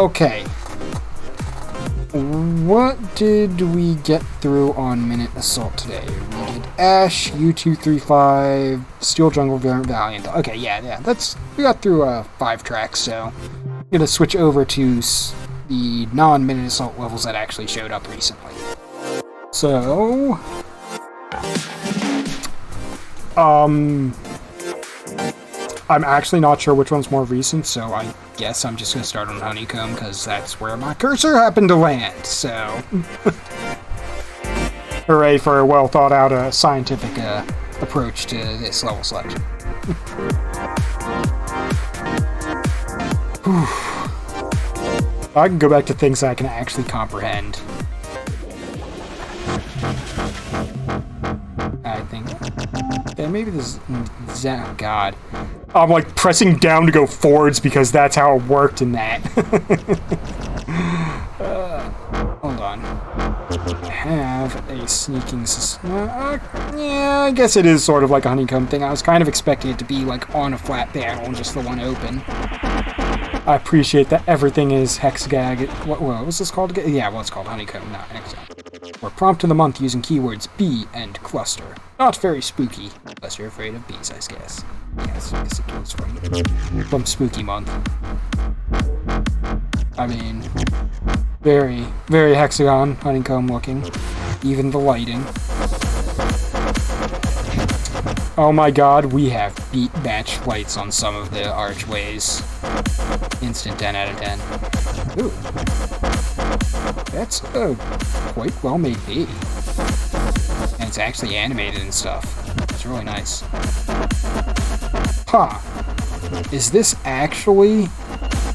Okay. What did we get through on Minute Assault today? We did Ash, U235, Steel Jungle, Valiant. Okay, yeah. We got through 5 tracks, so I'm gonna switch over to the non-Minute Assault levels that actually showed up recently. So, I'm actually not sure which one's more recent, so I guess I'm just gonna start on Honeycomb, because that's where my cursor happened to land, so... Hooray for a well-thought-out scientific approach to this level selection. I can go back to things I can actually comprehend. I think... maybe this... oh, God. I'm like pressing down to go forwards because that's how it worked in that. Hold on. I have a sneaking... yeah, I guess it is sort of like a Honeycomb thing. I was kind of expecting it to be like on a flat panel and just the one open. I appreciate that everything is hexagag. What was this called again? Yeah, well, it's called Honeycomb, not hexagag. We're prompt of the month using keywords bee and cluster. Not very spooky, unless you're afraid of bees, I guess. Yes, I guess it goes from Spooky Month. I mean, very, very hexagon, honeycomb looking. Even the lighting. Oh my god, we have beat match lights on some of the archways. Instant 10 out of 10. Ooh. That's a quite well made bee. And it's actually animated and stuff. It's really nice. Huh. Is this actually...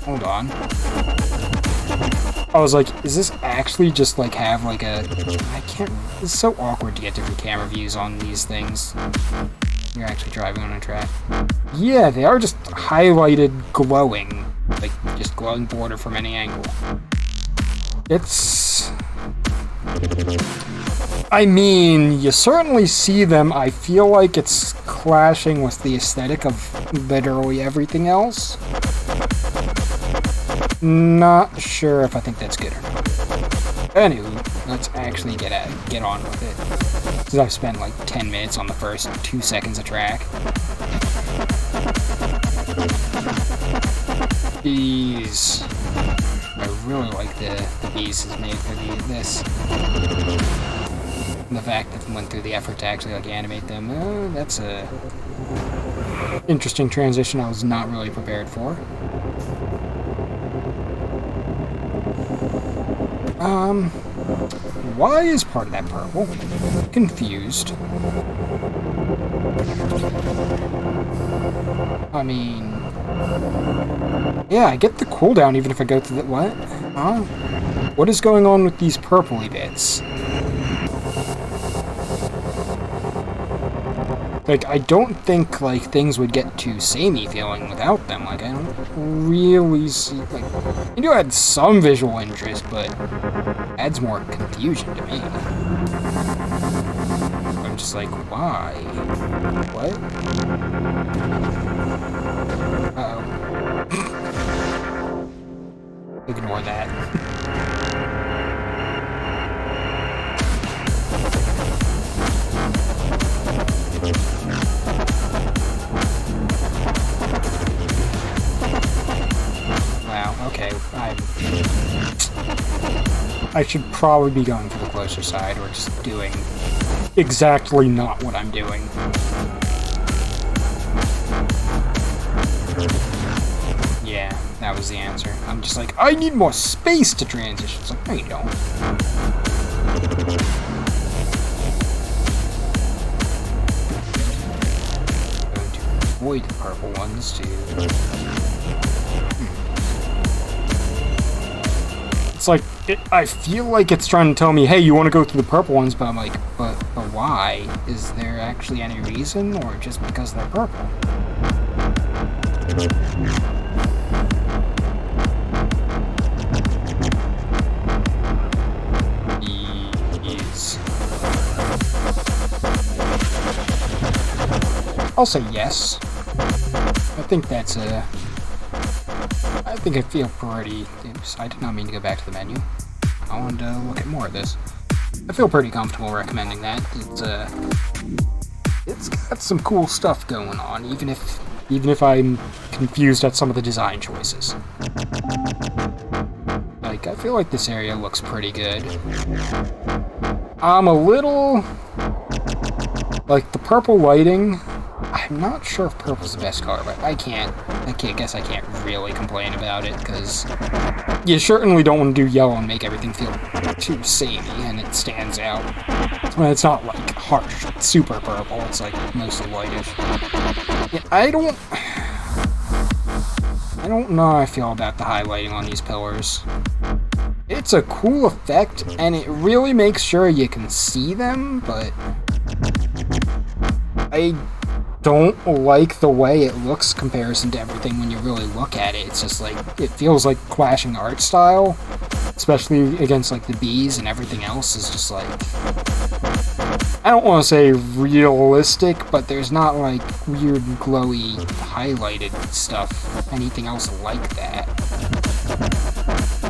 hold on. I was like, is this actually just like have like a... I can't... it's so awkward to get different camera views on these things. You're actually driving on a track. Yeah, they are just highlighted glowing. Like, just glowing border from any angle. It's... I mean, you certainly see them. I feel like it's clashing with the aesthetic of literally everything else. Not sure if I think that's good or not. Anywho, let's actually get on with it. Because I've spent like 10 minutes on the first 2 seconds of track. Bees. I really like the bees is made for this. And the fact that they went through the effort to actually like animate them. That's a interesting transition I was not really prepared for. Why is part of that purple? Confused. I mean... yeah, I get the cooldown even if I go through the... what? Huh? What is going on with these purpley bits? Like, I don't think, like, things would get too samey feeling without them. Like, I don't really see... like, you do add some visual interest, but adds more confusion to me. I'm just like, why? What? Uh-oh. Ignore that. Wow, okay, I should probably be going for the closer side, or just doing exactly not what I'm doing. Yeah, that was the answer. I'm just like, I need more space to transition. It's like, no you don't. Going to avoid the purple ones to... It's like, I feel like it's trying to tell me, hey, you want to go through the purple ones, but I'm like, but why? Is there actually any reason, or just because they're purple? Yes. I'll say yes. I think think I feel pretty... Oops, I did not mean to go back to the menu. I wanted to look at more of this. I feel pretty comfortable recommending that. It's got some cool stuff going on, even if I'm confused at some of the design choices. Like, I feel like this area looks pretty good. I'm a little... Like, the purple lighting... I'm not sure if purple's the best color, but I can't really complain about it, because you certainly don't want to do yellow and make everything feel too samey, and it stands out. Well, it's not, like, harsh, super purple, it's, like, mostly whitish. Yeah, I don't know how I feel about the highlighting on these pillars. It's a cool effect, and it really makes sure you can see them, but I don't like the way it looks comparison to everything when you really look at it. It's just like, it feels like clashing art style, especially against like the bees, and everything else is just like, I don't want to say realistic, but there's not like weird glowy highlighted stuff, anything else like that.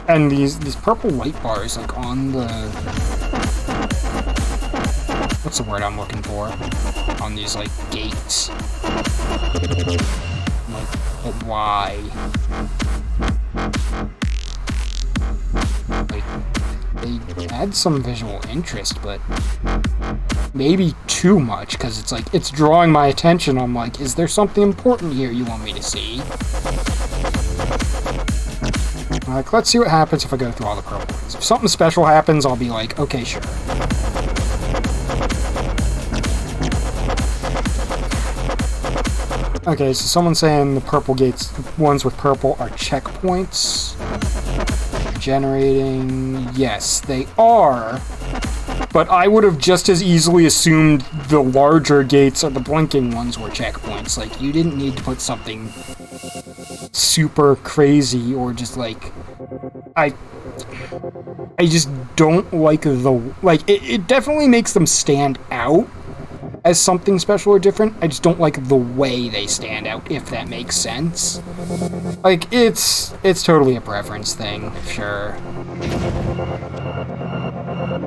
And these purple light bars like on the, what's the word I'm looking for? On these, like, gates. Like, but why? Like, they add some visual interest, but maybe too much, because it's like, it's drawing my attention. I'm like, is there something important here you want me to see? Like, let's see what happens if I go through all the purple ones. If something special happens, I'll be like, okay, sure. Okay, so someone's saying the purple gates, ones with purple, are checkpoints. Generating, yes, they are. But I would have just as easily assumed the larger gates or the blinking ones were checkpoints. Like, you didn't need to put something super crazy or just like... I just don't like the... Like, it definitely makes them stand out as something special or different. I just don't like the way they stand out, if that makes sense. Like, it's totally a preference thing, sure.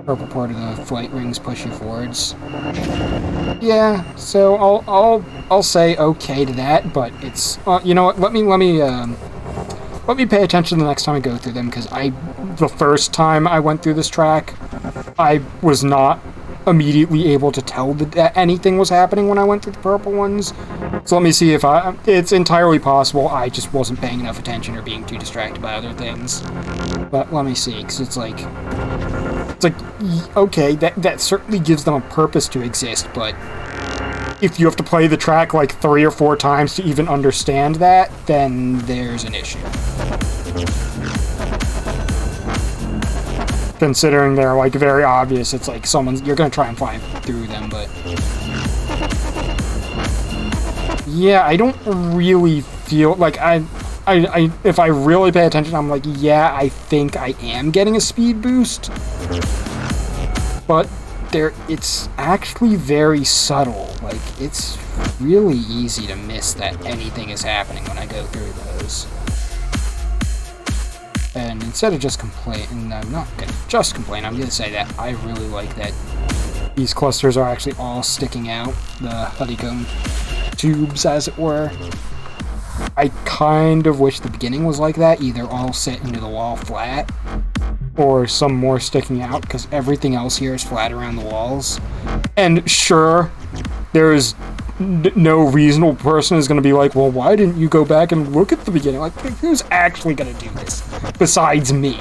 Purple part of the flight rings push you forwards. Yeah, so I'll say okay to that, but it's you know what? Let me pay attention the next time I go through them, because the first time I went through this track, I was not immediately able to tell that anything was happening when I went through the purple ones. So let me see if it's entirely possible I just wasn't paying enough attention or being too distracted by other things. But let me see, because it's like, okay, that certainly gives them a purpose to exist, but if you have to play the track like 3 or 4 times to even understand that, then there's an issue. Considering they're like very obvious, it's like you're gonna try and fly through them, but yeah, I don't really feel like if I really pay attention, I'm like, yeah, I think I am getting a speed boost, but it's actually very subtle. Like, it's really easy to miss that anything is happening when I go through those. And instead of just complaining, I'm not going to just complain, I'm going to say that I really like that these clusters are actually all sticking out, the honeycomb tubes, as it were. I kind of wish the beginning was like that, either all set into the wall flat, or some more sticking out, because everything else here is flat around the walls. And sure, there is no reasonable person is going to be like, well, why didn't you go back and look at the beginning? Like, who's actually going to do this besides me?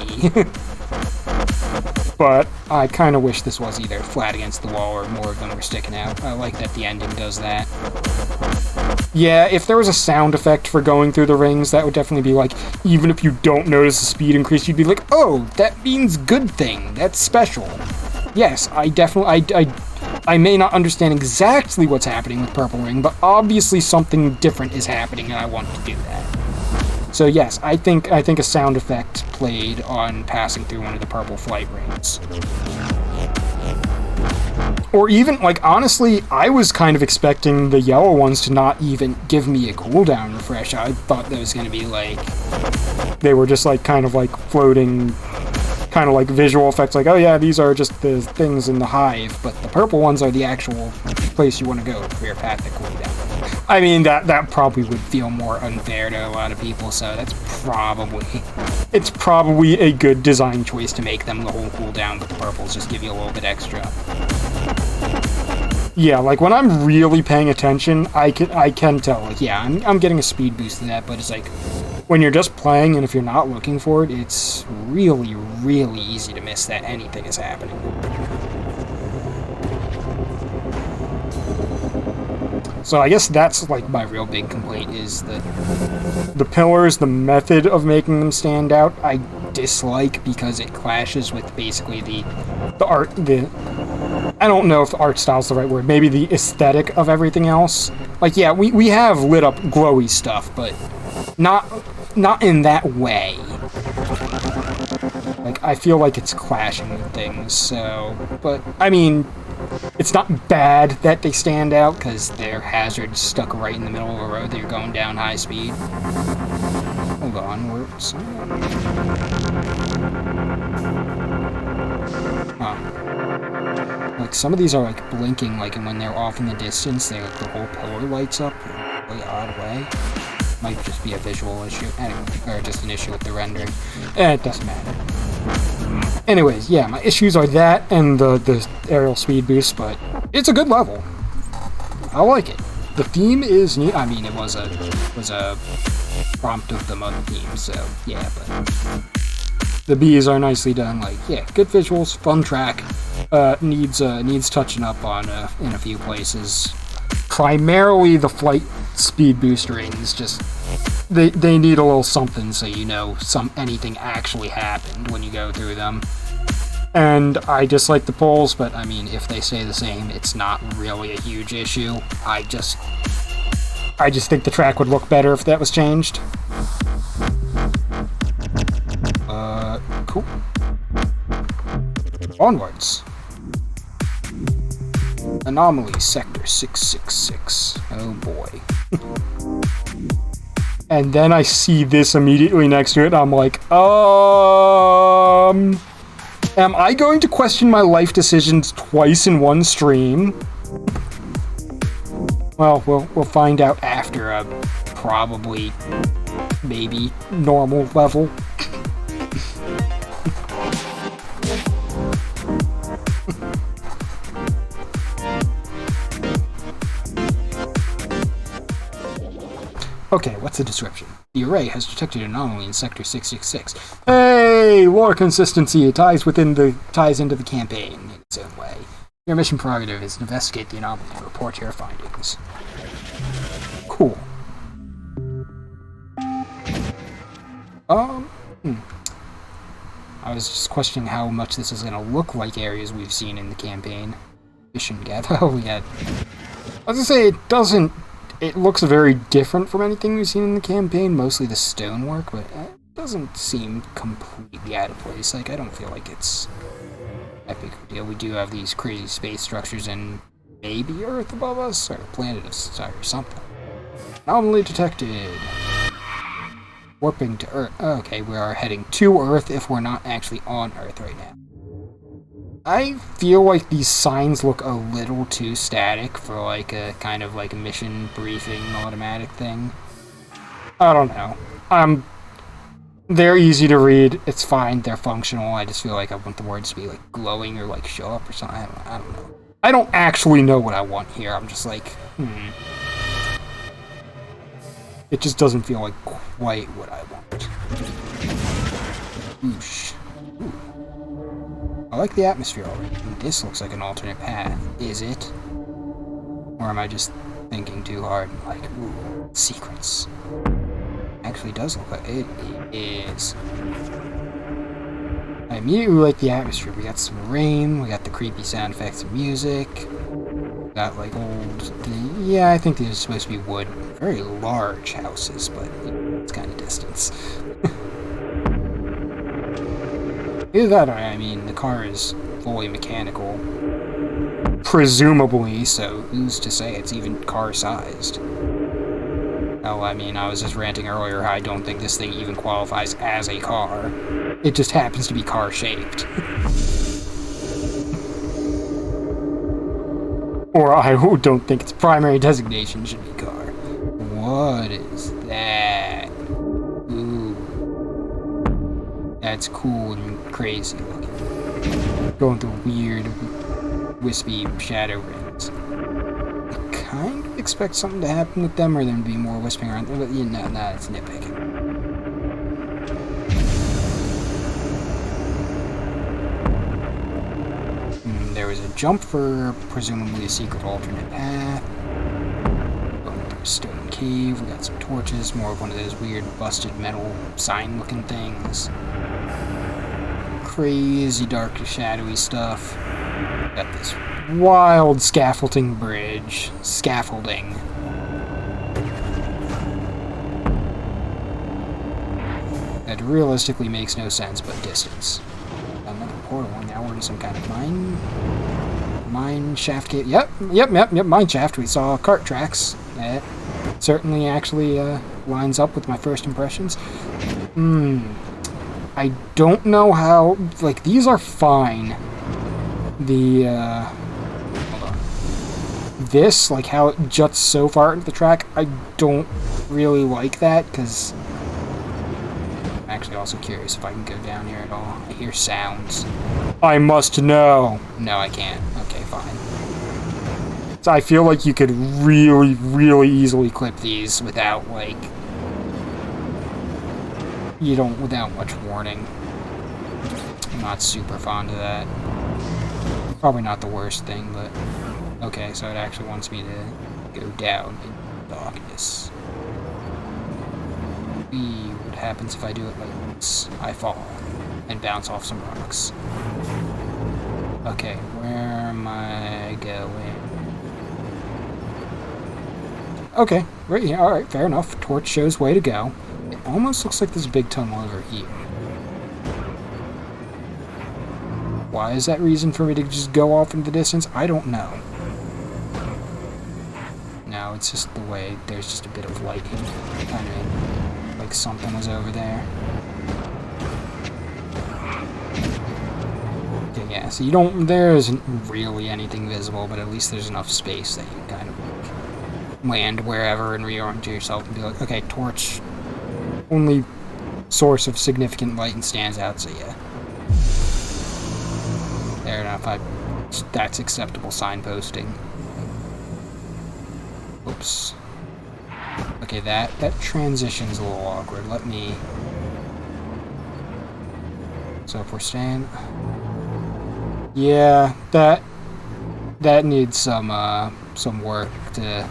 But I kind of wish this was either flat against the wall or more of them were sticking out. I like that the ending does that. Yeah, if there was a sound effect for going through the rings, that would definitely be like, even if you don't notice the speed increase, you'd be like, oh, that means good thing. That's special. Yes, I definitely, I may not understand exactly what's happening with Purple Ring, but obviously something different is happening and I want to do that. So yes, I think a sound effect played on passing through one of the purple flight rings. Or even, like, honestly, I was kind of expecting the yellow ones to not even give me a cooldown refresh. I thought that was going to be, like, they were just like kind of like floating, kind of like visual effects, like, oh yeah, these are just the things in the hive, but the purple ones are the actual place you want to go for your path that cool down. I mean, that probably would feel more unfair to a lot of people, so it's probably a good design choice to make them the whole cooldown, but the purples just give you a little bit extra. Yeah, like when I'm really paying attention, I can tell, like, yeah, I'm getting a speed boost in that, but it's like, when you're just playing and if you're not looking for it, it's really, really easy to miss that anything is happening. So I guess that's like my real big complaint is that the pillars, the method of making them stand out, I dislike because it clashes with basically the art, I don't know if the art style is the right word, maybe the aesthetic of everything else. Like, yeah, we have lit up glowy stuff, but not in that way. Like, I feel like it's clashing with things, so, but, I mean, it's not bad that they stand out, because they're hazards stuck right in the middle of a road that you're going down high speed. Hold on, where's... Like, some of these are, like, blinking, like, and when they're off in the distance, the whole pillar lights up in a really odd way. Might just be a visual issue, or just an issue with the rendering. It doesn't matter. Anyways, yeah, my issues are that and the aerial speed boost, but it's a good level. I like it. The theme is neat. I mean, it was a prompt of the mother theme, so yeah, but the bees are nicely done. Like, yeah, good visuals, fun track. Needs touching up on in a few places. Primarily the flight speed boost rings, just they need a little something so you know anything actually happened when you go through them. And I dislike the poles, but I mean, if they stay the same, it's not really a huge issue. I just think the track would look better if that was changed. Cool. Onwards. Anomaly, Sector 666. Oh boy. And then I see this immediately next to it, and I'm like, am I going to question my life decisions twice in one stream? Well, we'll find out after a probably, maybe, normal level. Okay, what's the description? The array has detected an anomaly in Sector 666. Hey! Lore consistency! It ties into the campaign in its own way. Your mission prerogative is to investigate the anomaly and report your findings. Cool. I was just questioning how much this is going to look like areas we've seen in the campaign. Mission gather. Oh, yeah. I was going to say, it looks very different from anything we've seen in the campaign, mostly the stonework, but it doesn't seem completely out of place. Like, I don't feel like it's that big of a deal. We do have these crazy space structures and maybe Earth above us, or a planet of star or something. Anomaly detected. Warping to Earth. Okay, we are heading to Earth if we're not actually on Earth right now. I feel like these signs look a little too static for like a kind of like a mission briefing automatic thing. I don't know. They're easy to read. It's fine. They're functional. I just feel like I want the words to be like glowing or like show up or something. I don't know. I don't actually know what I want here. I'm just like, It just doesn't feel like quite what I want. Oosh. I like the atmosphere already. This looks like an alternate path. Is it? Or am I just thinking too hard? Like, ooh, secrets. Actually does look like it is. I immediately like the atmosphere. We got some rain, we got the creepy sound effects and music. We got like old... Yeah, I think these are supposed to be wood. Very large houses, but it's kind of distance. Either that or, I mean, the car is fully mechanical. Presumably, so who's to say it's even car-sized? Oh, I mean, I was just ranting earlier how I don't think this thing even qualifies as a car. It just happens to be car-shaped. Or I don't think its primary designation should be car. What is that? Ooh. That's cool and crazy looking. Going through weird, wispy shadow rings. I kind of expect something to happen with them, or there to be more wisping around them, but you know, nah, it's nitpicking. There was a jump for presumably a secret alternate path. Going through a stone cave, we got some torches, more of one of those weird busted metal sign-looking things. Crazy dark shadowy stuff. Got this wild scaffolding bridge. Scaffolding. That realistically makes no sense, but distance. Another portal, and now we're in some kind of mine shaft cave. Yep, mine shaft. We saw cart tracks. That certainly actually lines up with my first impressions. I don't know how, like, these are fine. Hold on. This, like, how it juts so far into the track, I don't really like that, because I'm actually also curious if I can go down here at all. I hear sounds. I must know. No, I can't. Okay, fine. So I feel like you could really, really easily clip these without, like, without much warning. I'm not super fond of that. Probably not the worst thing, but okay, so it actually wants me to go down in darkness. What happens if I do it like this? I fall and bounce off some rocks. Okay, where am I going? Okay, right here. Alright, fair enough. Torch shows way to go. It almost looks like there's a big tunnel over here. Why is that reason for me to just go off into the distance? I don't know. No, it's just the way there's just a bit of lighting. Kind of like something was over there. Okay, yeah, so there isn't really anything visible, but at least there's enough space that you can kind of land wherever and reorient yourself and be like, okay, torch. Only source of significant light and stands out, so yeah. Fair enough, that's acceptable signposting. Oops. Okay, that transition's a little awkward. Let me... So if we're staying... Yeah, that needs some work to...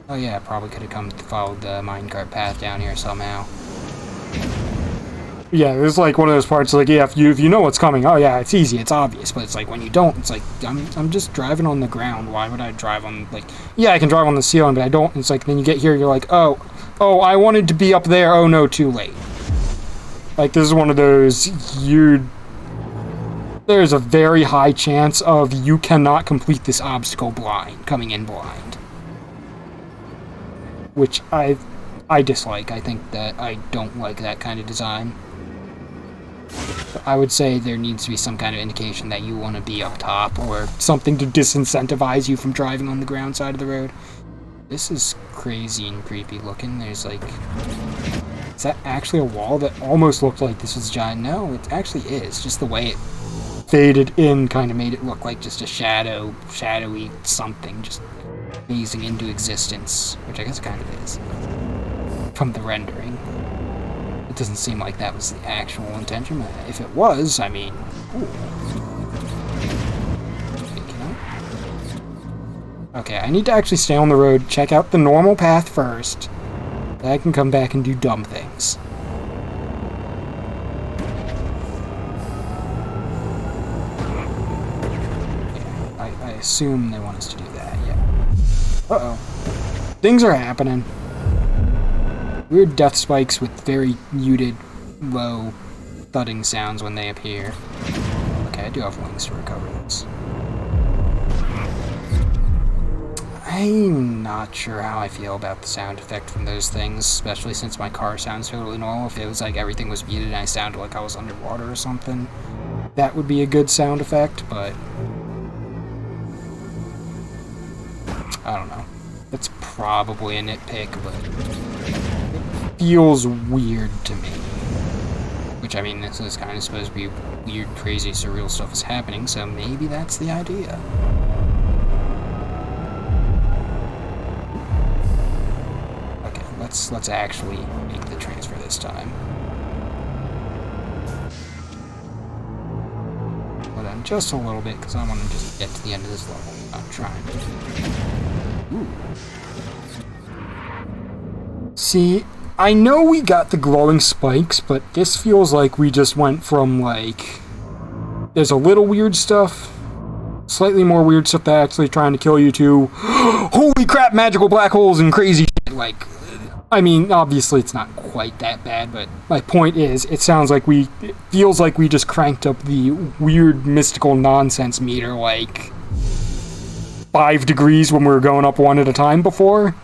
Oh yeah, probably could have followed the minecart path down here somehow. Yeah, it's like one of those parts, like, yeah, if you know what's coming, oh yeah, it's easy, it's obvious, but it's like, when you don't, it's like, I'm just driving on the ground, why would I drive on, like, yeah, I can drive on the ceiling, but I don't, it's like, then you get here, you're like, oh, I wanted to be up there, oh no, too late. Like, this is one of those, there's a very high chance of you cannot complete this obstacle coming in blind. Which I dislike. I think that I don't like that kind of design. But I would say there needs to be some kind of indication that you want to be up top, or something to disincentivize you from driving on the ground side of the road. This is crazy and creepy looking. There's like... Is that actually a wall that almost looked like this was giant? No, it actually is. Just the way it faded in kind of made it look like just a shadowy something, just phasing into existence, which I guess it kind of is, from the rendering. It doesn't seem like that was the actual intention, but if it was, I mean, ooh. Okay, I need to actually stay on the road, check out the normal path first, then I can come back and do dumb things. Yeah, I assume they want us to do that, yeah. Uh-oh. Things are happening. Weird death spikes with very muted, low, thudding sounds when they appear. Okay, I do have wings to recover this. I'm not sure how I feel about the sound effect from those things, especially since my car sounds totally normal. If it was like everything was muted and I sounded like I was underwater or something, that would be a good sound effect, but I don't know. That's probably a nitpick, but it feels weird to me. Which, I mean, this is kind of supposed to be weird, crazy, surreal stuff is happening, so maybe that's the idea. Okay, let's actually make the transfer this time. Slow down just a little bit, because I want to just get to the end of this level. I'm trying. Ooh. See, I know we got the glowing spikes, but this feels like we just went from, like, there's a little weird stuff, slightly more weird stuff that's actually trying to kill you, to holy crap, magical black holes and crazy shit. Like, I mean, obviously it's not quite that bad, but my point is, it feels like we just cranked up the weird mystical nonsense meter, like, 5 degrees when we were going up one at a time before.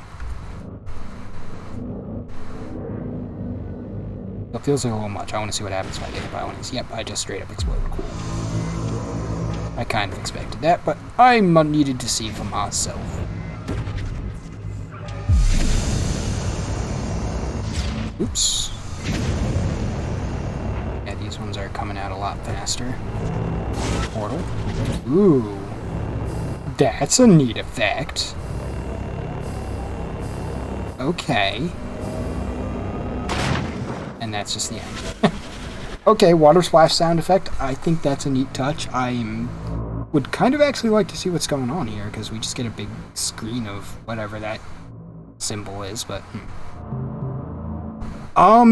It feels like a little much. I want to see what happens when I get hit by one of these. Yep, I just straight up exploded. Cool. I kind of expected that, but I needed to see for myself. Oops. Yeah, these ones are coming out a lot faster. Portal. Ooh. That's a neat effect. Okay. And that's just the end. Okay, water splash sound effect. I think that's a neat touch. Would kind of actually like to see what's going on here, because we just get a big screen of whatever that symbol is, but... I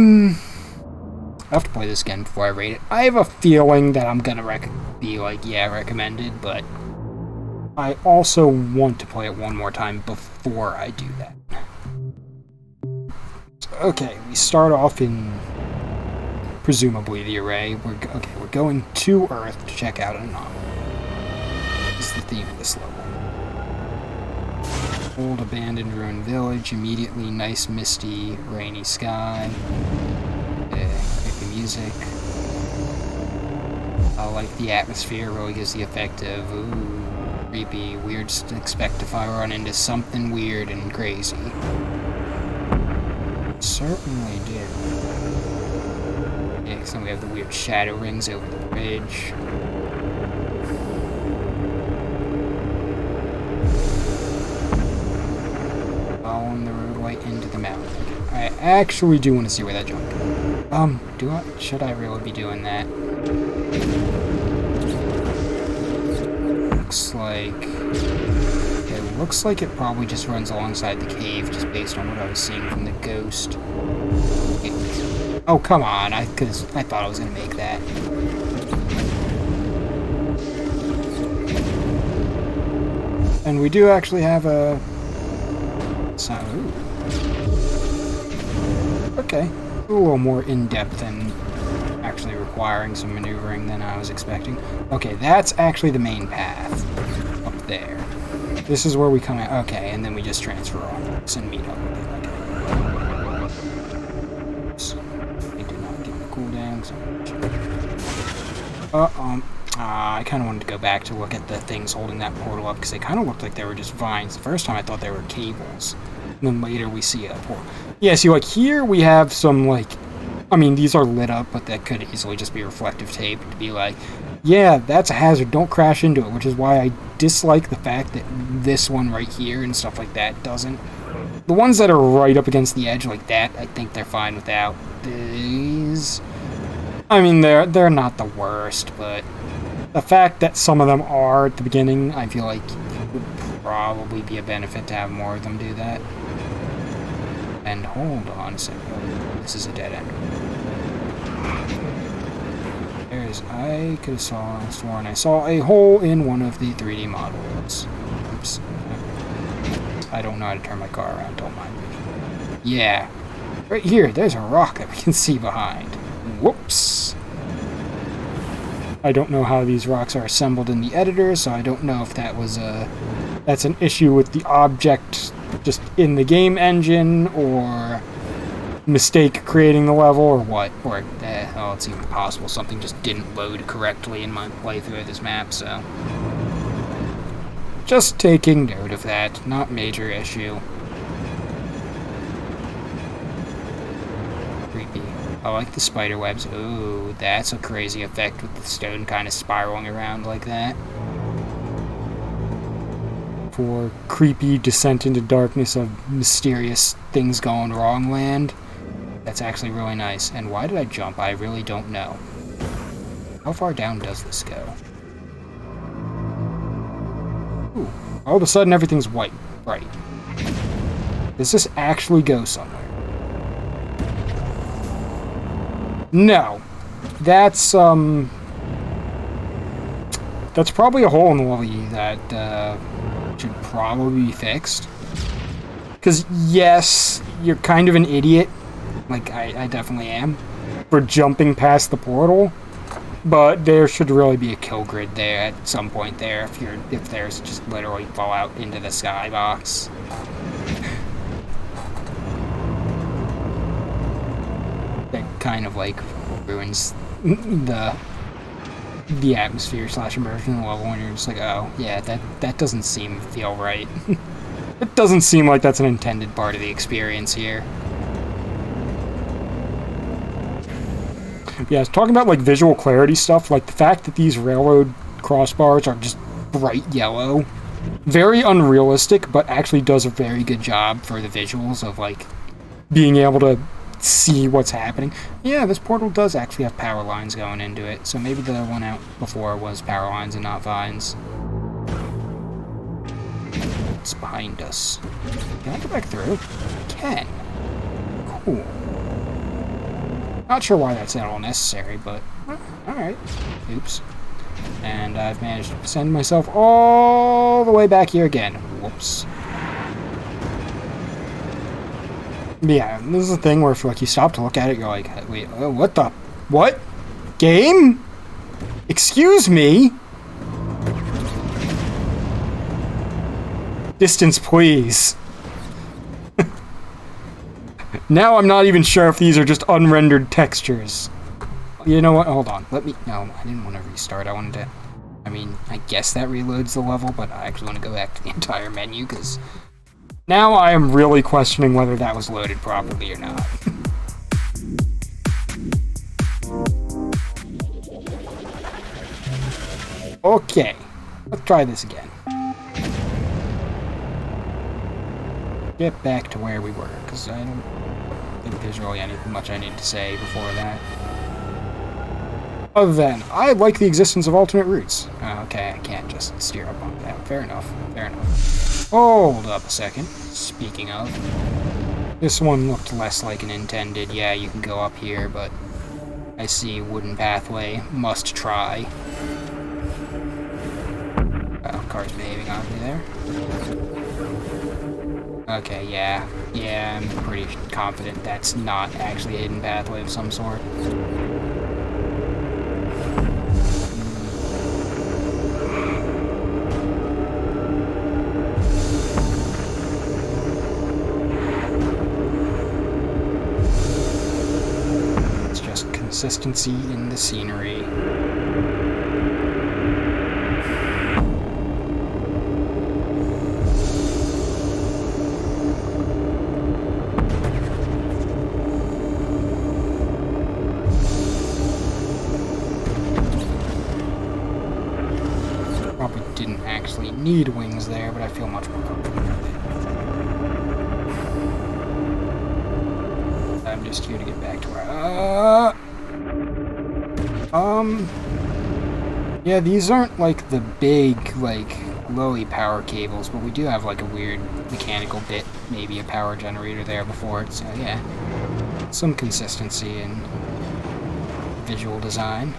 have to play this again before I rate it. I have a feeling that I'm gonna be like, yeah, recommended, but I also want to play it one more time before I do that. Okay, we start off in presumably the array. We're going to Earth to check out an anomaly. This is the theme of this level. Old abandoned ruined village, immediately nice misty rainy sky. Creepy music. I like the atmosphere, really gives the effect of ooh, creepy, weird. Expect if I run into something weird and crazy. Certainly do. Yeah, so we have the weird shadow rings over the bridge. Following the roadway into the mountain. I actually do want to see where that jumped. Should I really be doing that? Looks like it probably just runs alongside the cave, just based on what I was seeing from the ghost. Oh, come on, because I thought I was going to make that. And we do actually have a... Ooh. Okay, a little more in-depth and actually requiring some maneuvering than I was expecting. Okay, that's actually the main path up there. This is where we come out. Okay, and then we just transfer on this and meet up with it. Okay. They do not give me cooldowns. I kind of wanted to go back to look at the things holding that portal up, because they kind of looked like they were just vines. The first time I thought they were cables. And then later we see a portal. Yeah, see, like here we have some, like, I mean, these are lit up, but that could easily just be reflective tape to be like, yeah, that's a hazard, don't crash into it, which is why I dislike the fact that this one right here and stuff like that doesn't. The ones that are right up against the edge like that, I think they're fine without. These, I mean, they're not the worst, but the fact that some of them are at the beginning, I feel like it would probably be a benefit to have more of them do that. And hold on a second, this is a dead end. I could have sworn I saw a hole in one of the 3D models. Oops. I don't know how to turn my car around, don't mind me. Yeah. Right here, there's a rock that we can see behind. Whoops. I don't know how these rocks are assembled in the editor, so I don't know if that was that's an issue with the object just in the game engine, or mistake creating the level, or what. Or, oh, it's even possible something just didn't load correctly in my playthrough of this map, so... just taking note of that. Not major issue. Creepy. I like the spider webs. Ooh, that's a crazy effect with the stone kind of spiraling around like that. For creepy descent into darkness of mysterious things going wrong land. That's actually really nice. And why did I jump? I really don't know. How far down does this go? Ooh. All of a sudden everything's white. Right. Does this actually go somewhere? No. That's probably a hole in the level that, should probably be fixed. Because, yes, you're kind of an idiot. Like, I definitely am. For jumping past the portal. But there should really be a kill grid there at some point there if there's just literally fall out into the skybox. That kind of like ruins the atmosphere / immersion in the level when you're just like, oh yeah, that doesn't feel right. It doesn't seem like that's an intended part of the experience here. Yeah, I was talking about, like, visual clarity stuff, like the fact that these railroad crossbars are just bright yellow. Very unrealistic, but actually does a very good job for the visuals of, like, being able to see what's happening. Yeah, this portal does actually have power lines going into it, so maybe the one out before was power lines and not vines. It's behind us. Can I go back through? I can. Cool. Not sure why that's at all necessary, but alright. Oops. And I've managed to send myself all the way back here again. Whoops. Yeah, this is a thing where if like you stop to look at it, you're like, wait, what the? What? Game? Excuse me? Distance, please. Now I'm not even sure if these are just unrendered textures. You know what? Hold on. No, I didn't want to restart. I wanted to... I mean, I guess that reloads the level, but I actually want to go back to the entire menu, because... now I am really questioning whether that was loaded properly or not. Okay. Let's try this again. Get back to where we were, because I don't think there's really anything much I need to say before that. Other than, I like the existence of alternate routes. Okay, I can't just steer up on that. Fair enough, fair enough. Hold up a second. Speaking of, this one looked less like an intended, yeah, you can go up here, but I see wooden pathway, must try. Oh, car's behaving oddly there. Okay, yeah, I'm pretty confident that's not actually a hidden pathway of some sort. It's just consistency in the scenery. Need wings there, but I feel much more comfortable with it. I'm just here to get back to where yeah, these aren't like the big, like, lowy power cables, but we do have like a weird mechanical bit, maybe a power generator there before it, so yeah. Some consistency in visual design.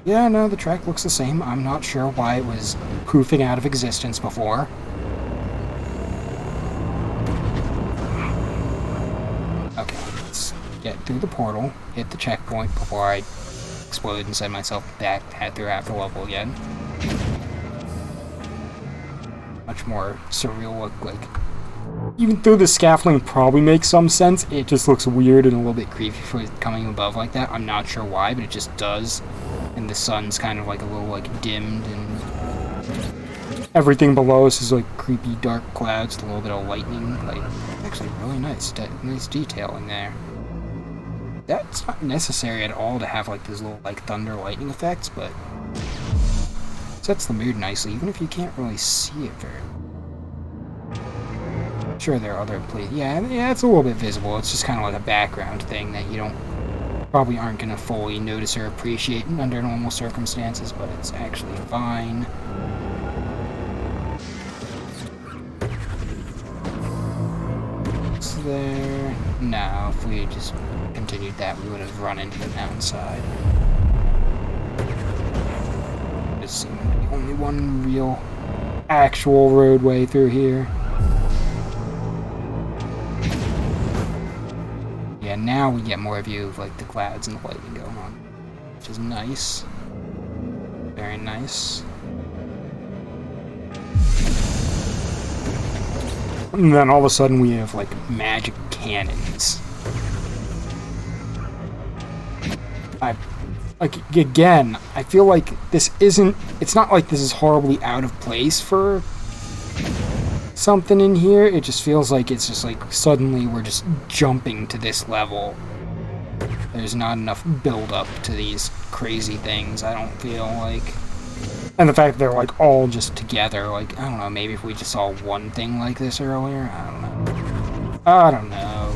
Yeah, no, the track looks the same. I'm not sure why it was poofing out of existence before. Okay, let's get through the portal, hit the checkpoint before I explode and send myself back through half the level again. much more surreal look. Like, even though the scaffolding probably makes some sense, it just looks weird and a little bit creepy for it coming above like that. I'm not sure why, but it just does. And the sun's kind of like a little like dimmed, and everything below us is like creepy dark clouds, a little bit of lightning. Like, actually really nice detailing there. That's not necessary at all to have like these little like thunder lightning effects, but sets the mood nicely, even if you can't really see it very. Sure, there are other places. Yeah, it's a little bit visible. It's just kind of like a background thing that you probably aren't gonna fully notice or appreciate under normal circumstances, but it's actually fine. Is there? No, if we had just continued that, we would have run into the mountainside. It seemed to be only one real, actual roadway through here. Yeah, now we get more view of like the clouds and the lightning going on, which is nice. Very nice. And then all of a sudden we have like magic cannons. Again, I feel like this isn't, it's not like this is horribly out of place for something in here. It just feels like it's just like suddenly we're just jumping to this level. There's not enough build up to these crazy things, I don't feel like. And the fact that they're like all just together, like, I don't know, maybe if we just saw one thing like this earlier, I don't know. I don't know.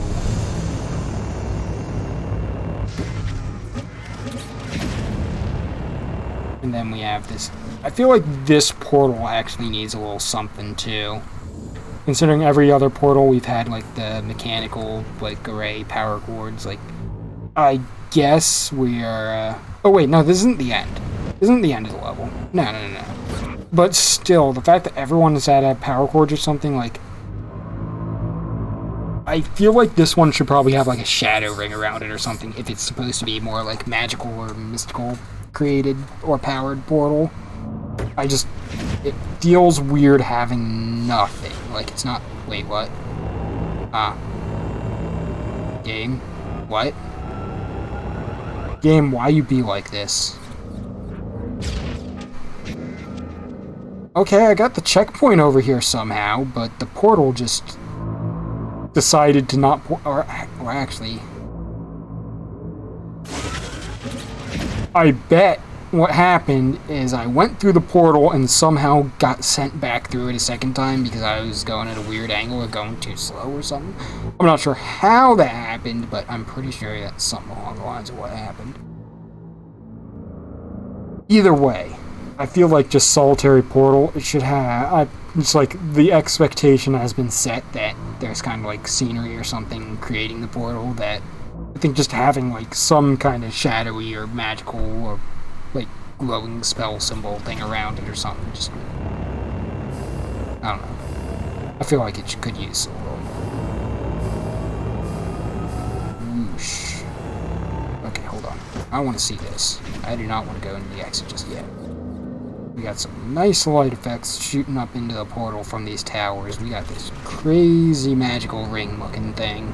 And then we have this, I feel like this portal actually needs a little something too. Considering every other portal we've had like the mechanical, like array power cords, like, I guess we are, oh wait, no, this isn't the end. This isn't the end of the level. No. But still, the fact that everyone has had a power cord or something, like, I feel like this one should probably have like a shadow ring around it or something if it's supposed to be more like magical or mystical created or powered portal. It feels weird having nothing. Like, it's not, wait, what? Game? What? Game, why you be like this? Okay, I got the checkpoint over here somehow, but the portal just decided to not, or actually, I bet what happened is I went through the portal and somehow got sent back through it a second time because I was going at a weird angle or going too slow or something. I'm not sure how that happened, but I'm pretty sure that's something along the lines of what happened. Either way, I feel like just solitary portal, it should have, it's like the expectation has been set that there's kind of like scenery or something creating the portal, that I think just having like some kind of shadowy or magical or like glowing spell symbol thing around it or something, just, I don't know. I feel like it could use a little whoosh. Okay, hold on. I want to see this. I do not want to go into the exit just yet. We got some nice light effects shooting up into the portal from these towers. We got this crazy magical ring looking thing.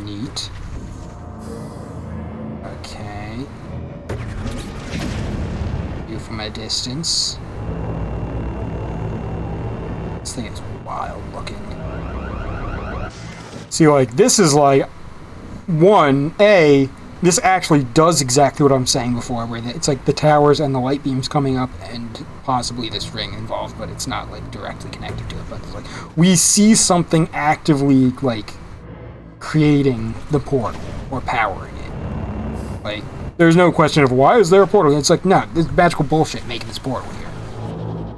Neat. Okay. View from a distance. This thing is wild looking. See, like, this is like, this actually does exactly what I'm saying before, where it's like the towers and the light beams coming up and possibly this ring involved, but it's not like directly connected to it. But it's like, we see something actively like creating the portal or powering it. Like, there's no question of why is there a portal. It's like, no, this magical bullshit making this portal here.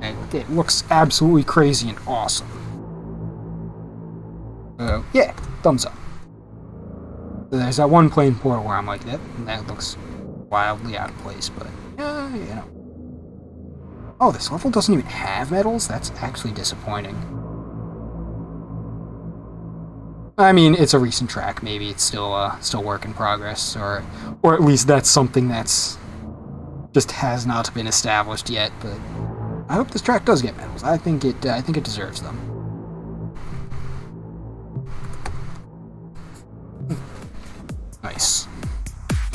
And it looks absolutely crazy and awesome. So, yeah, thumbs up. So there's that one plain portal where I'm like, that looks wildly out of place, but, you know. Oh, this level doesn't even have medals? That's actually disappointing. I mean, it's a recent track. Maybe it's still work in progress, or at least that's something that's just has not been established yet, but I hope this track does get medals. I think it deserves them. Nice.